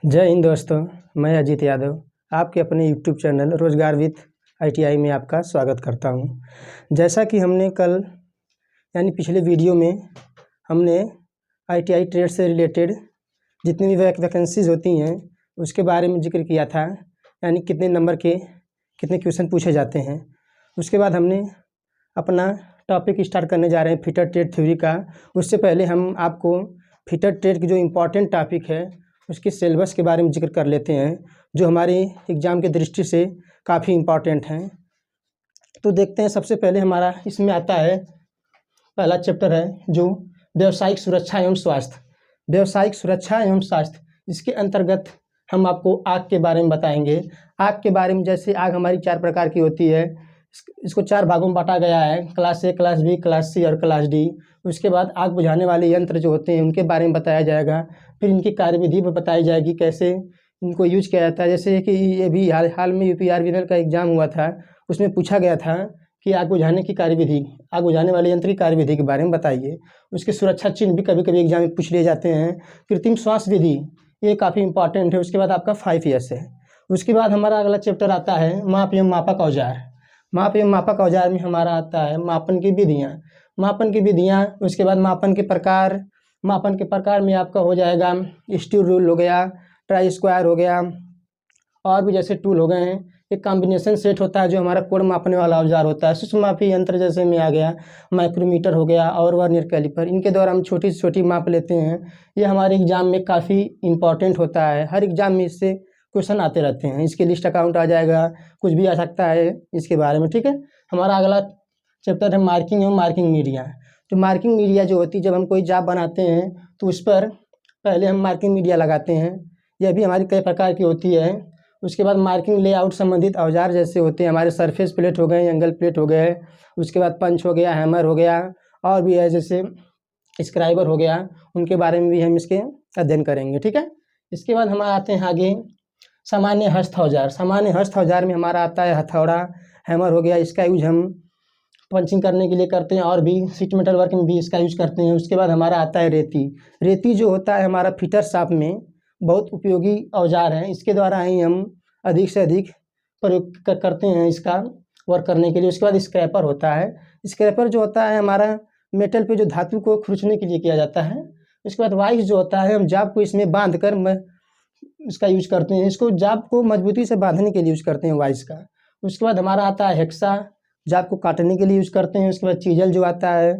जय हिंद दोस्तों, मैं अजीत यादव आपके अपने यूट्यूब चैनल रोजगार विथ आईटीआई में आपका स्वागत करता हूं। जैसा कि हमने कल यानी पिछले वीडियो में हमने आईटीआई ट्रेड से रिलेटेड जितनी भी वैकेंसीज़ होती हैं उसके बारे में जिक्र किया था, यानी कितने नंबर के कितने क्वेश्चन पूछे जाते हैं। उसके बाद हमने अपना टॉपिक स्टार्ट करने जा रहे हैं फिटर ट्रेड थ्योरी का। उससे पहले हम आपको फिटर ट्रेड की जो इम्पोर्टेंट टॉपिक है उसके सिलेबस के बारे में जिक्र कर लेते हैं, जो हमारे एग्ज़ाम की दृष्टि से काफ़ी इम्पोर्टेंट हैं। तो देखते हैं, सबसे पहले हमारा इसमें आता है पहला चैप्टर है जो व्यावसायिक सुरक्षा एवं स्वास्थ्य। व्यावसायिक सुरक्षा एवं स्वास्थ्य, इसके अंतर्गत हम आपको आग के बारे में बताएंगे। आग के बारे में, जैसे आग हमारी 4 प्रकार की होती है, इसको 4 भागों में बांटा गया है, class A, class B, class C और क्लास डी। उसके बाद आग बुझाने वाले यंत्र जो होते हैं उनके बारे में बताया जाएगा। फिर इनकी कार्यविधि भी बताई जाएगी, कैसे इनको यूज किया जाता है। जैसे कि ये भी हाल में यूपीआरबीएल का एग्ज़ाम हुआ था, उसमें पूछा गया था कि आग बुझाने की कार्यविधि, आग बुझाने वाले यंत्र की कार्यविधि के बारे में बताइए। उसके सुरक्षा चिन्ह भी कभी कभी एग्जाम में पूछ लिए जाते हैं। कृत्रिम श्वास विधि, ये काफ़ी इंपॉर्टेंट है। उसके बाद आपका 5 ईयर्स है। उसके बाद हमारा अगला चैप्टर आता है माप एवं मापक औजार। माप एवं मापक औजार में हमारा आता है मापन की विधियाँ। मापन की विधियाँ, उसके बाद मापन के प्रकार। मापन के प्रकार में आपका हो जाएगा स्टील रूल हो गया, ट्राई स्क्वायर हो गया, और भी जैसे टूल हो गए हैं। एक कॉम्बिनेशन सेट होता है जो हमारा कोण मापने वाला औजार होता है। सूक्ष्म मापी यंत्र जैसे में आ गया माइक्रोमीटर हो गया और वर्नियर कैलिपर, इनके द्वारा हम छोटी से छोटी माप लेते हैं। ये हमारे एग्जाम में काफ़ी इंपॉर्टेंट होता है। हर एग्जाम में इससे क्वेश्चन आते रहते हैं। इसके लिस्ट अकाउंट आ जाएगा, कुछ भी आ सकता है इसके बारे में, ठीक है। हमारा अगला चैप्टर है मार्किंग एवं मार्किंग मीडिया। तो मार्किंग मीडिया जो होती है, जब हम कोई जॉब बनाते हैं तो उस पर पहले हम मार्किंग मीडिया लगाते हैं। यह भी हमारी कई प्रकार की होती है। उसके बाद मार्किंग लेआउट संबंधित औजार जैसे होते हैं हमारे सरफेस प्लेट हो गए, एंगल प्लेट हो गए, उसके बाद पंच हो गया, हैमर हो गया, और भी है जैसे स्क्राइबर हो गया, उनके बारे में भी हम इसके अध्ययन करेंगे, ठीक है। इसके बाद हम आते हैं आगे सामान्य हस्त औजार। सामान्य हस्त औजार में हमारा आता है हथौड़ा, हैमर हो गया, इसका यूज हम पंचिंग करने के लिए करते हैं, और भी शीट मेटल वर्क में भी इसका यूज करते हैं। उसके बाद हमारा आता है रेती। रेती जो होता है हमारा फिटर शॉप में बहुत उपयोगी औजार है। इसके द्वारा ही हम अधिक से अधिक प्रयोग करते हैं इसका वर्क करने के लिए। उसके बाद स्क्रैपर होता है। स्क्रैपर जो होता है हमारा मेटल पे जो धातु को खुरचने के लिए किया जाता है। उसके बाद वाइस जो होता है, हम जाब को इसमें बांध कर इसका यूज करते हैं। इसको जाब को मजबूती से बांधने के लिए यूज करते हैं वाइस का। उसके बाद हमारा आता है हेक्सा, जाब को काटने के लिए यूज करते हैं। उसके बाद चीजल जो आता है,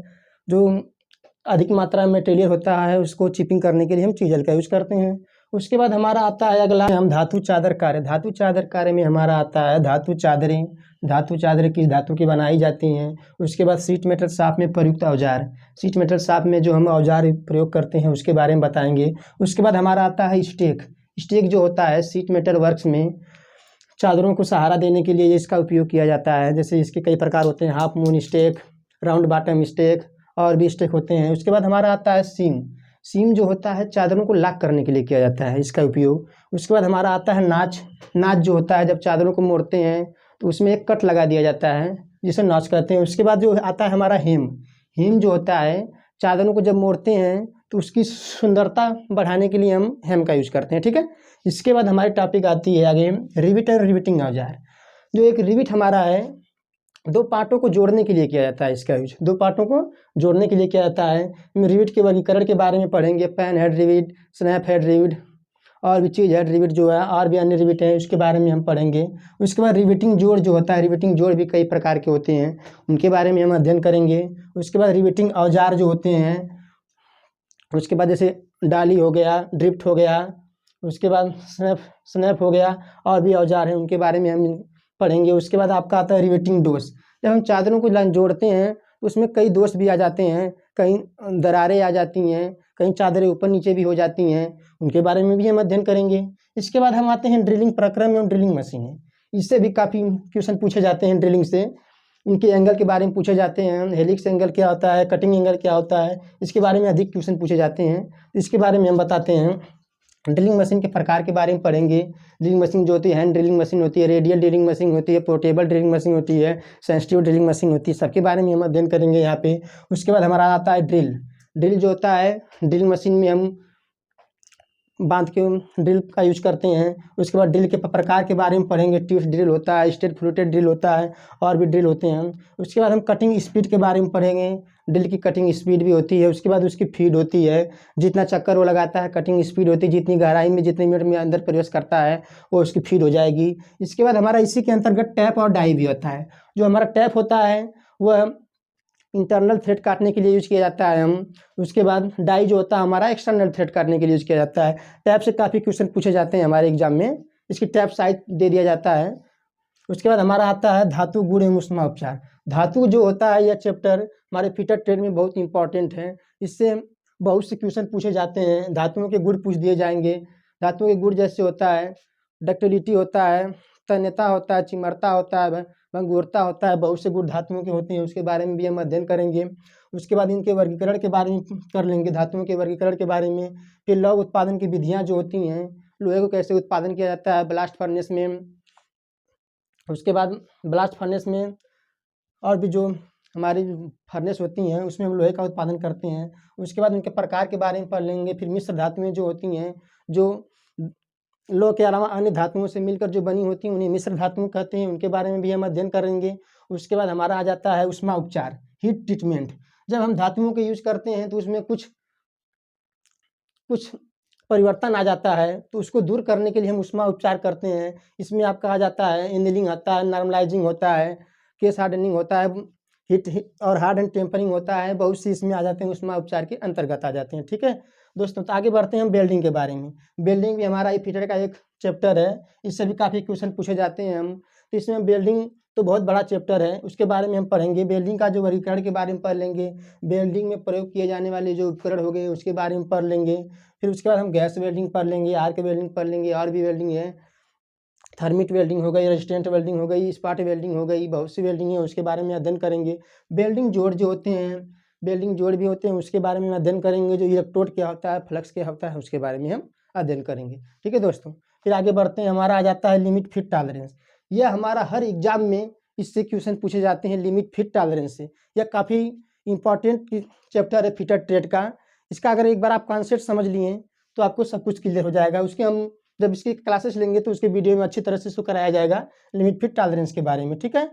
जो अधिक मात्रा में मटेरियल होता है उसको चिपिंग करने के लिए हम चीजल का यूज करते हैं। उसके बाद हमारा आता है अगला, हम धातु चादर कार्य। धातु चादर कार्य में हमारा आता है धातु चादरें। धातु चादरें किस धातु की बनाई जाती हैं। उसके बाद शीट मेटल शॉप में प्रयुक्त औजार। शीट मेटल शॉप में जो हम औजार प्रयोग करते हैं उसके बारे में बताएंगे। उसके बाद हमारा आता है स्टेक। स्टेक जो होता है शीट मेटल वर्क्स में चादरों को सहारा देने के लिए इसका उपयोग किया जाता है। जैसे इसके कई प्रकार होते हैं, half moon steak, round bottom steak, और भी स्टेक होते हैं। उसके बाद हमारा आता है सीम। सीम जो होता है चादरों को लॉक करने के लिए किया जाता है इसका उपयोग। उसके बाद हमारा आता है नाच। नाच जो होता है जब चादरों को मोड़ते हैं तो उसमें एक कट लगा दिया जाता है जिसे नाच कहते हैं। उसके बाद जो आता है हमारा हेम। हेम जो होता है चादरों को जब मोड़ते हैं तो उसकी सुंदरता बढ़ाने के लिए हम हेम का यूज करते हैं, ठीक है। इसके बाद हमारी टॉपिक आती है आगे रिविट और रिविटिंग औजार। जो एक रिविट हमारा है, 2 पार्टों को जोड़ने के लिए किया जाता है इसका यूज। 2 पार्टों को जोड़ने के लिए किया जाता है। रिविट के वर्गीकरण के बारे में पढ़ेंगे, pan head rivet, snap head rivet, और भी चीज हेड रिविट जो है, और भी अन्य रिविट है उसके बारे में हम पढ़ेंगे। उसके बाद रिविटिंग जोड़ जो होता है, रिविटिंग जोड़ भी कई प्रकार के होते हैं, उनके बारे में हम अध्ययन करेंगे। उसके बाद रिविटिंग औजार जो होते हैं, उसके बाद जैसे डाली हो गया, ड्रिफ्ट हो गया, उसके बाद स्नैप हो गया, और भी औजार हैं उनके बारे में हम पढ़ेंगे। उसके बाद आपका आता है रिवेटिंग दोष। जब हम चादरों को जोड़ते हैं तो उसमें कई दोष भी आ जाते हैं, कहीं दरारें आ जाती हैं, कहीं चादरें ऊपर नीचे भी हो जाती हैं, उनके बारे में भी हम अध्ययन करेंगे। इसके बाद हम आते हैं ड्रिलिंग प्रक्रम एवं ड्रिलिंग मशीनें। इससे भी काफ़ी क्वेश्चन पूछे जाते हैं ड्रिलिंग से। उनके एंगल के बारे में पूछे जाते हैं, हेलिक्स एंगल क्या होता है, कटिंग एंगल क्या होता है, इसके बारे में अधिक क्वेश्चन पूछे जाते हैं। इसके बारे में हम बताते हैं। ड्रिलिंग मशीन के प्रकार के बारे में पढ़ेंगे। ड्रिलिंग मशीन जो होती है, हैंड ड्रिलिंग मशीन होती है, रेडियल ड्रिलिंग मशीन होती है, पोर्टेबल ड्रिलिंग मशीन होती है, सेंसिटिव ड्रिलिंग मशीन होती है, सबके बारे में हम अध्ययन करेंगे यहाँ पे। उसके बाद हमारा आता है ड्रिल। ड्रिल जो होता है, ड्रिल मशीन में हम बांध के ड्रिल का यूज करते हैं। उसके बाद ड्रिल के प्रकार के बारे में पढ़ेंगे। ट्यूब ड्रिल होता है, स्ट्रेट फ्लूटेड ड्रिल होता है, और भी ड्रिल होते हैं। उसके बाद हम कटिंग स्पीड के बारे में पढ़ेंगे। ड्रिल की कटिंग स्पीड भी होती है। उसके बाद उसकी फीड होती है, जितना चक्कर वो लगाता है कटिंग स्पीड होती है, जितनी गहराई में जितने मिनट में अंदर प्रवेश करता है वो उसकी फीड हो जाएगी। इसके बाद हमारा इसी के अंतर्गत टैप और डाई भी होता है। जो हमारा टैप होता है वह इंटरनल थ्रेड काटने के लिए यूज किया जाता है हम। उसके बाद डाई जो होता है हमारा एक्सटर्नल थ्रेड काटने के लिए यूज किया जाता है। टैप से काफ़ी क्वेश्चन पूछे जाते हैं हमारे एग्जाम में, इसकी टैप साइज दे दिया जाता है। उसके बाद हमारा आता है धातु गुण एवं ऊष्मा उपचार। धातु जो होता है यह चैप्टर हमारे फिटर ट्रेड में बहुत इंपॉर्टेंट है। इससे बहुत से क्वेश्चन पूछे जाते हैं। धातुओं के गुण पूछ दिए जाएंगे। धातुओं के गुण जैसे होता है डक्टिलिटी होता है, तन्यता होता है, चिमरता होता है, भंगुरता होता है, बहुत से गुण धातुओं के होते हैं, उसके बारे में भी हम अध्ययन करेंगे। उसके बाद इनके वर्गीकरण के बारे में कर लेंगे, धातुओं के वर्गीकरण के बारे में। फिर लौह उत्पादन की विधियाँ जो होती हैं, लोहे को कैसे उत्पादन किया जाता है ब्लास्ट फर्नेस में। उसके बाद ब्लास्ट फर्नेस में और भी जो हमारी फर्नेस होती हैं उसमें हम लोहे का उत्पादन करते हैं। उसके बाद उनके प्रकार के बारे में पढ़ लेंगे। फिर मिश्र धातुएं जो होती हैं, जो लोह के अलावा अन्य धातुओं से मिलकर जो बनी होती हैं उन्हें मिश्र धातुएं कहते हैं, उनके बारे में भी हम अध्ययन करेंगे। उसके बाद हमारा आ जाता है ऊष्मा उपचार, हीट ट्रीटमेंट। जब हम धातुओं के यूज करते हैं तो उसमें कुछ परिवर्तन आ जाता है, तो उसको दूर करने के लिए हम ऊष्मा उपचार करते हैं। इसमें आपका आ जाता है एनिलिंग आता है, नॉर्मलाइजिंग होता है, केस हार्डनिंग होता है, हीट और हार्ड एंड टेम्परिंग होता है। बहुत सी इसमें आ जाते हैं, ऊष्मा उपचार के अंतर्गत आ जाते हैं। ठीक है दोस्तों, तो आगे बढ़ते हैं हम वेल्डिंग के बारे में। वेल्डिंग भी हमारा फिटर का एक चैप्टर है, इससे भी काफ़ी क्वेश्चन पूछे जाते हैं हम। तो इसमें वेल्डिंग तो बहुत बड़ा चैप्टर है, उसके बारे में हम पढ़ेंगे। वेल्डिंग का जो वर्गीकरण के बारे में पढ़ लेंगे। वेल्डिंग में प्रयोग किए जाने वाले जो उपकरण हो गए उसके बारे में पढ़ लेंगे। फिर उसके बाद हम गैस वेल्डिंग पढ़ लेंगे, आर्क वेल्डिंग पढ़ लेंगे, और भी वेल्डिंग है। थर्मिट वेल्डिंग हो गई, रेजिस्टेंट वेल्डिंग हो गई, स्पॉट वेल्डिंग हो गई, बहुत सी वेल्डिंग है, उसके बारे में अध्ययन करेंगे। वेल्डिंग जोड़ जो होते हैं, वेल्डिंग जोड़ भी होते हैं, उसके बारे में अध्ययन करेंगे। जो इलेक्ट्रोड क्या होता है, फ्लक्स क्या होता है, उसके बारे में हम अध्ययन करेंगे। ठीक है दोस्तों, फिर आगे बढ़ते हैं। हमारा आ जाता है लिमिट फिट टॉलरेंस। यह हमारा हर एग्जाम में इससे क्वेश्चन पूछे जाते हैं, लिमिट फिट टॉलरेंस से। यह काफ़ी इंपॉर्टेंट चैप्टर है फिटर ट्रेड का। इसका अगर एक बार आप कॉन्सेप्ट समझ लिए तो आपको सब कुछ क्लियर हो जाएगा। उसके हम जब इसकी क्लासेस लेंगे तो उसके वीडियो में अच्छी तरह से इसको कराया जाएगा लिमिट फिट टॉलरेंस के बारे में। ठीक है,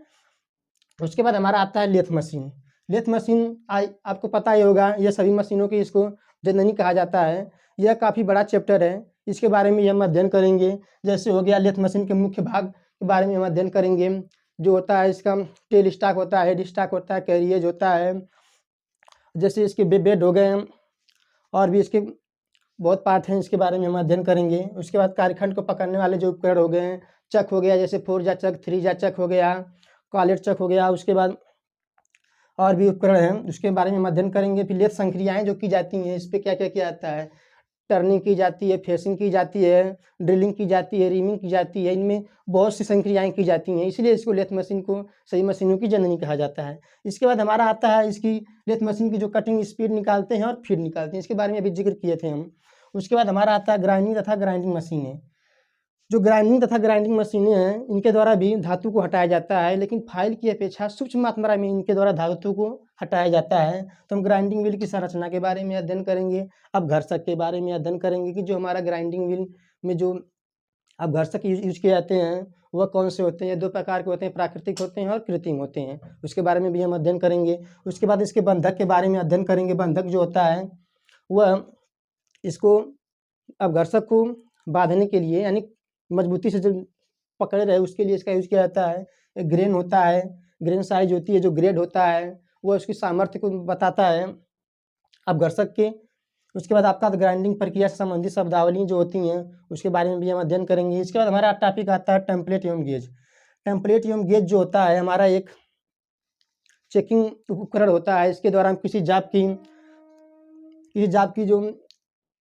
उसके बाद हमारा आता है लेथ मशीन। लेथ मशीन आपको पता ही होगा, यह सभी मशीनों की इसको जननी कहा जाता है। यह काफ़ी बड़ा चैप्टर है, इसके बारे में हम अध्ययन करेंगे। जैसे हो गया लेथ मशीन के मुख्य भाग के बारे में हम अध्ययन करेंगे। जो होता है इसका टेल स्टॉक होता है, हेड स्टॉक होता है, कैरिएज होता है, जैसे इसके बेड हो गए, और भी इसके बहुत पार्ट हैं, इसके बारे में हम अध्ययन करेंगे। उसके बाद कार्यखंड को पकड़ने वाले जो उपकरण हो गए, चक हो गया, जैसे 4 जा चक, 3 जा चक हो गया, कॉलेट चक हो गया। उसके बाद और भी उपकरण हैं, उसके बारे में हम अध्ययन करेंगे। फिर लेथ संक्रियाएँ जो की जाती हैं, इस पर क्या क्या किया जाता है। टर्निंग की जाती है, फेसिंग की जाती है, ड्रिलिंग की जाती है, रीमिंग की जाती है, इनमें बहुत सी संक्रियाएँ की जाती हैं, इसलिए इसको लेथ मशीन को सही मशीनों की जननी कहा जाता है। इसके बाद हमारा आता है इसकी लेथ मशीन की जो कटिंग स्पीड निकालते हैं और फीड निकालते हैं, इसके बारे में अभी जिक्र किए थे हम। उसके बाद हमारा आता है ग्राइंडिंग तथा ग्राइंडिंग मशीनें। जो ग्राइंडिंग तथा ग्राइंडिंग मशीनें हैं, इनके द्वारा भी धातु को हटाया जाता है, लेकिन फाइल की अपेक्षा सूक्ष्म मात्रा में इनके द्वारा धातु को हटाया जाता है। तो हम ग्राइंडिंग व्हील की संरचना के बारे में अध्ययन करेंगे। अब घर्षक के बारे में अध्ययन करेंगे कि जो हमारा ग्राइंडिंग व्हील में जो अब घर्षक यूज किए जाते हैं वह कौन से होते हैं। 2 प्रकार के होते हैं, प्राकृतिक होते हैं और कृत्रिम होते हैं, उसके बारे में भी हम अध्ययन करेंगे। उसके बाद इसके बंधक के बारे में अध्ययन करेंगे। बंधक जो होता है वह इसको अब घर्षक को बांधने के लिए, यानी मजबूती से जो पकड़े रहे उसके लिए इसका यूज किया जाता है। एक ग्रेन होता है, ग्रेन साइज होती है, जो ग्रेड होता है वो उसकी सामर्थ्य को बताता है अब घर्षक के। उसके बाद आपका ग्राइंडिंग प्रक्रिया से संबंधित शब्दावली जो होती हैं उसके बारे में भी हम अध्ययन करेंगे। इसके बाद हमारा टॉपिक आता है टेम्पलेट एवं गेज। टेम्पलेट एवं गेज जो होता है हमारा एक चेकिंग उपकरण होता है। इसके द्वारा हम किसी जाप की जो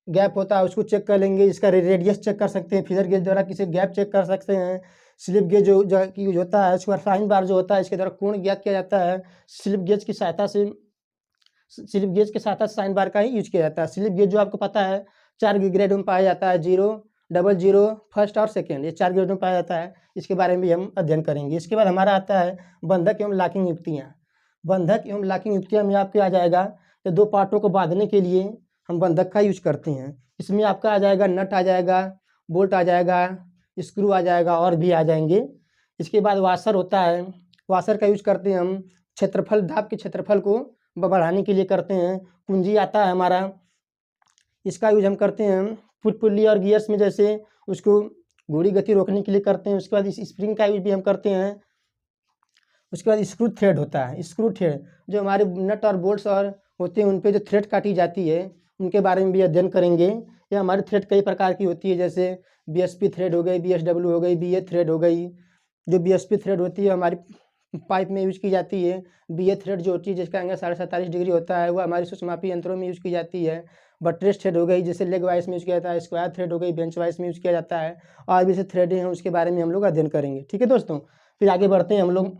गैप होता है उसको चेक कर लेंगे। इसका रेडियस चेक कर सकते हैं, फीलर गेज द्वारा किसी गैप चेक कर सकते हैं। स्लिप गेज जो यूज होता है, उसके बाद फाइन बार जो होता है इसके द्वारा कोण ज्ञात किया जाता है। स्लिप गेज की सहायता से साइन बार का ही यूज किया जाता है। स्लिप गेज जो आपको पता है 4 ग्रेड में पाया जाता है, 0, 00, फर्स्ट और सेकेंड, ये 4 ग्रेड में पाया जाता है। इसके बारे में भी हम अध्ययन करेंगे। इसके बाद हमारा आता है बंधक एवं लॉकिंग युक्तियाँ। बंधक एवं लॉकिंग युक्तियाँ में आपके आ जाएगा तो 2 पार्टों को बांधने के लिए हम बंधक का यूज करते हैं। इसमें आपका आ जाएगा नट आ जाएगा, बोल्ट आ जाएगा, स्क्रू आ जाएगा और भी आ जाएंगे। इसके बाद वाशर होता है, वाशर का यूज करते हैं हम क्षेत्रफल, धाप के क्षेत्रफल को बढ़ाने के लिए करते हैं। कुंजी आता है हमारा, इसका यूज हम करते हैं पुल्ली और गियर्स में, जैसे उसको घोड़ी गति रोकने के लिए करते हैं। उसके बाद इस स्प्रिंग का यूज भी हम करते हैं। उसके बाद स्क्रू थ्रेड होता है, स्क्रू थ्रेड जो हमारे नट और बोल्ट्स और होते हैं उन पे जो थ्रेड काटी जाती है उनके बारे में भी अध्ययन करेंगे। या हमारी थ्रेड कई प्रकार की होती है, जैसे BSP थ्रेड हो गई, BSW हो गई, BA थ्रेड हो गई। जो BSP थ्रेड होती है हमारी पाइप में यूज की जाती है। BA थ्रेड जो होती है जिसका एंगल 47.5 डिग्री होता है, वो हमारी सूक्ष्ममापी यंत्रों में यूज की जाती है। बट्रेस थ्रेड हो गई, जैसे लेग वाइस में यूज किया जाता है। स्क्वायर थ्रेड हो गई, बेंच वाइस में यूज किया जाता है। और भी से थ्रेडें हैं उसके बारे में हम लोग अध्ययन करेंगे। ठीक है दोस्तों, फिर आगे बढ़ते हैं हम लोग।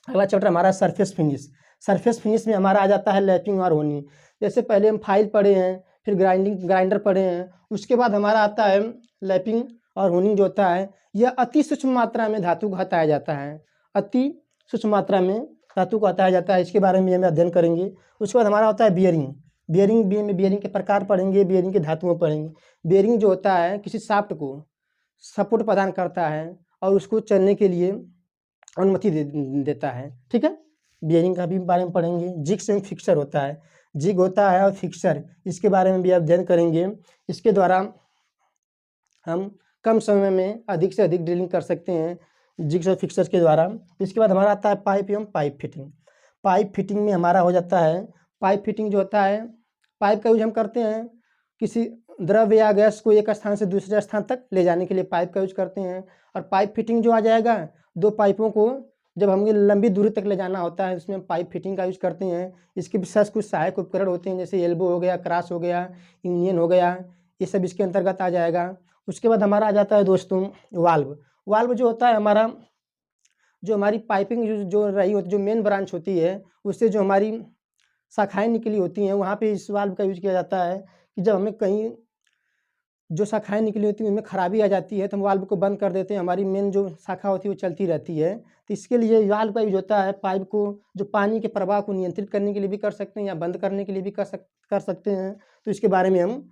अगला चैप्टर हमारा सरफेस फिनिश। सरफेस फिनिश में हमारा आ जाता है लैपिंग और होनी। जैसे पहले हम फाइल पढ़े हैं, फिर ग्राइंडर पढ़े हैं, उसके बाद हमारा आता है लैपिंग और होनिंग जो होता है, यह अति सूक्ष्म मात्रा में धातु को हटाया जाता है। अति सूक्ष्म मात्रा में धातु को हटाया जाता है, इसके बारे में हम अध्ययन करेंगे। उसके बाद हमारा होता है बियरिंग। बियरिंग के प्रकार पढ़ेंगे, बियरिंग के धातुओं पढ़ेंगे। बियरिंग जो होता है किसी शाफ्ट को सपोर्ट प्रदान करता है और उसको चलने के लिए अनुमति देता है। ठीक है, बियरिंग का भी बारे में पढ़ेंगे। जिग्स एंड फिक्सर होता है, जिग होता है और फिक्सर, इसके बारे में भी अध्ययन करेंगे। इसके द्वारा हम कम समय में अधिक से अधिक ड्रिलिंग कर सकते हैं जिग्स और फिक्सर्स के द्वारा। इसके बाद हमारा आता है पाइप एवं पाइप फिटिंग। पाइप फिटिंग में हमारा हो जाता है, पाइप फिटिंग जो होता है, पाइप का यूज हम करते हैं किसी द्रव्य या गैस को एक स्थान से दूसरे स्थान तक ले जाने के लिए पाइप का यूज करते हैं। और पाइप फिटिंग जो आ जाएगा, दो पाइपों को जब हमें लंबी दूरी तक ले जाना होता है उसमें हम पाइप फिटिंग का यूज करते हैं। इसके विशेष कुछ सहायक उपकरण होते हैं, जैसे एल्बो हो गया, क्रास हो गया, यूनियन हो गया, ये सब इसके अंतर्गत आ जाएगा। उसके बाद हमारा आ जाता है दोस्तों वाल्व। वाल्व जो होता है हमारा, जो हमारी पाइपिंग जो रही होती, जो मेन ब्रांच होती है, उससे जो हमारी शाखाएं निकली होती हैं, वहाँ पे इस वाल्व का यूज किया जाता है कि जब हमें कहीं जो शाखाएं निकली होती हैं उनमें खराबी आ जाती है तो हम वाल्व को बंद कर देते हैं, हमारी मेन जो शाखा होती है वो चलती रहती है। तो इसके लिए वाल्व का यूज होता है। पाइप को जो पानी के प्रवाह को नियंत्रित करने के लिए भी कर सकते हैं या बंद करने के लिए भी कर सकते हैं। तो इसके बारे में हम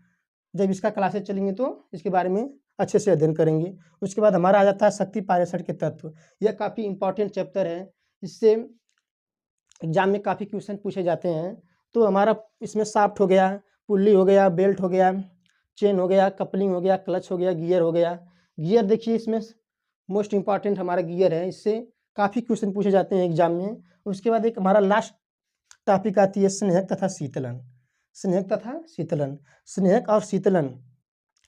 जब इसका क्लासेस चलेंगे तो इसके बारे में अच्छे से अध्ययन करेंगे। उसके बाद हमारा आ जाता है शक्ति पारेषण के तत्व। यह काफ़ी इंपॉर्टेंट चैप्टर है, इससे एग्जाम में काफ़ी क्वेश्चन पूछे जाते हैं। तो हमारा इसमें शाफ्ट हो गया, पुल्ली हो गया, बेल्ट हो गया, चेन हो गया, कपलिंग हो गया, क्लच हो गया, गियर हो गया। गियर देखिए इसमें मोस्ट इंपॉर्टेंट हमारा गियर है, इससे काफ़ी क्वेश्चन पूछे जाते हैं एग्जाम में। उसके बाद एक हमारा लास्ट टॉपिक आती है स्नेहक तथा शीतलन। स्नेहक तथा शीतलन, स्नेहक और शीतलन,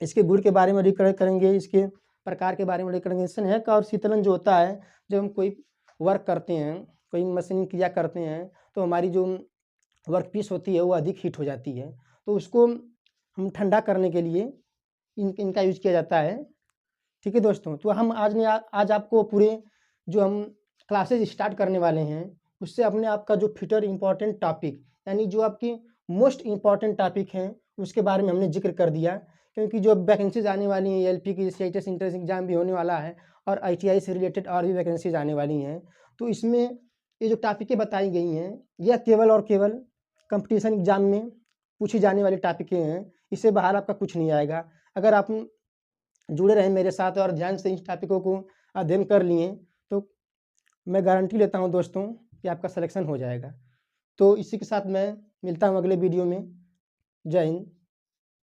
इसके गुण के बारे में रिकवर करेंगे, इसके प्रकार के बारे में रिकवर करेंगे। स्नेहक और शीतलन जो होता है, जब हम कोई वर्क करते हैं, कोई मशीनिंग क्रिया करते हैं, तो हमारी जो वर्क पीस होती है वो अधिक हीट हो जाती है, तो उसको हम ठंडा करने के लिए इनका यूज किया जाता है। ठीक है दोस्तों, तो हम आज आपको पूरे जो हम क्लासेज स्टार्ट करने वाले हैं उससे अपने आप का जो फ्यूचर इंपॉर्टेंट टॉपिक, यानी जो आपकी मोस्ट इंपॉर्टेंट टॉपिक हैं उसके बारे में हमने जिक्र कर दिया। क्योंकि जो वैकेंसीज आने वाली हैं, LP की CITES इंट्रेंस एग्जाम भी होने वाला है और ITI से रिलेटेड और भी वैकेंसीज आने वाली हैं, तो इसमें ये जो टॉपिकें बताई गई हैं यह केवल और केवल कंपटीशन एग्जाम में पूछी जाने वाली टॉपिकें हैं, इससे बाहर आपका कुछ नहीं आएगा। अगर आप जुड़े रहें मेरे साथ और ध्यान से इन टॉपिकों को अध्ययन कर लिए तो मैं गारंटी लेता हूं दोस्तों कि आपका सिलेक्शन हो जाएगा। तो इसी के साथ मैं मिलता हूं अगले वीडियो में। जय हिंद।